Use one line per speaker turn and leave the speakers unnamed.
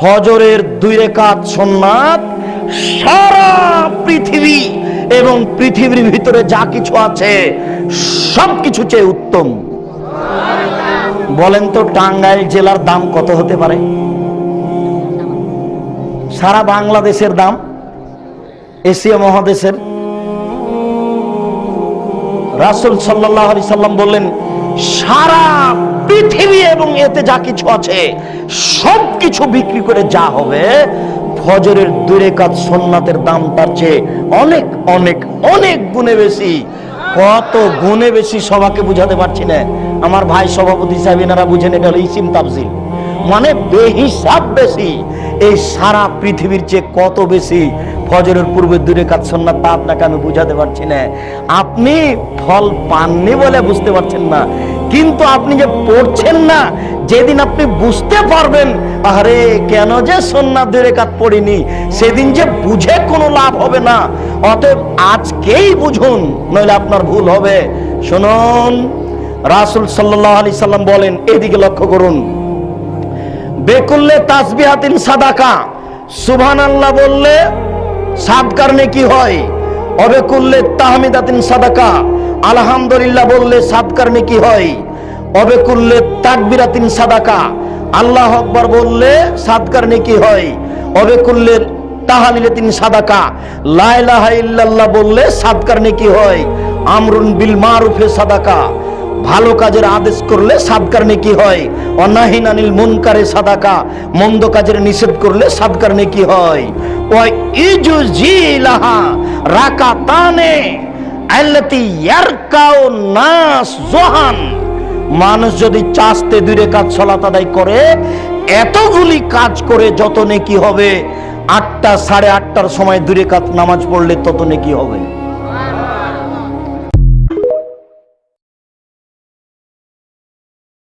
ফজরের 2 রাকাত সুন্নাত সারা পৃথিবী এবং পৃথিবীর ভিতরে যা কিছু আছে সবকিছু চেয়ে উত্তম। বলেন তো টাঙ্গাইল জেলার দাম কত হতে পারে? সারা বাংলাদেশের দাম, এশিয়া মহাদেশের। রাসূল সাল্লাল্লাহু আলাইহি সাল্লাম বললেন, সারা পৃথিবী এবং এতে যা কিছু আছে সবকিছু বিক্রি করে যা হবে, ফজরের 2 রাকাত সুন্নাতের দাম তার চেয়ে অনেক অনেক অনেক গুণে বেশি। কত গুণে বেশি সবাইকে বুঝাতে পারছি না। আমার ভাই সভাপতি সাহেব এনারা বুঝেন, এটা হলো ইসিম তাফসীর, মানে বেহিসাব বেশি। এই সারা পৃথিবীর চেয়ে কত বেশি ফজরের পূর্বে 2 রাকাত সুন্নাত, তা আপনাকে আমি বুঝাতে পারছি না। আপনি ফল পাননি বলে বুঝতে পারছেন না, কিন্তু আপনি যে পড়ছেন না, যেদিন আপনি বুঝতে পারবেন আরে কেন যে সুন্নাত 2 রাকাত পড়িনি, সেদিন যে বুঝে কোনো লাভ হবে না। অতএব আজকেই বুঝুন, নইলে আপনার ভুল হবে। শুনুন, রাসূল সাল্লাল্লাহু আলাইহি সাল্লাম বলেন, এদিকে লক্ষ্য করুন, বেকুল্লে তাসবিহাতিন সাদাকা, সুবহানাল্লাহ বললে সাদকার নেকি হয়। অবেকুল্লে তাহমিদাতিন সাদাকা, আলহামদুলিল্লাহ বললে সাদকার নেকি হয়। অবেকুল্লে তাকবিরাতিন সাদাকা, আল্লাহু আকবার বললে সাদকার নেকি হয়। অবেকুল্লে তাহলিলাতিন সাদাকা, লা ইলাহা ইল্লাল্লাহ বললে সাদকার নেকি হয়। আমরুন বিল মারুফে সাদাকা, ভালো কাজের আদেশ করলে সাদকার নেকি হয়। অনাহিন আনিল মুনকারে সাদাকা, মন্দ কাজের নিষেধ করলে সাদকার নেকি হয়। ওয়া ইজুজিলাহা রাকাতানে আল্লাতি ইয়ারকাউ নাস জোহান, মানুষ যদি চাস্তে 2 রাকাত সালাত আদায় করে, এতগুলি কাজ করে যত নেকি হবে, 8টা 8:30টার সময় 2 রাকাত নামাজ পড়লে তত নেকি হবে।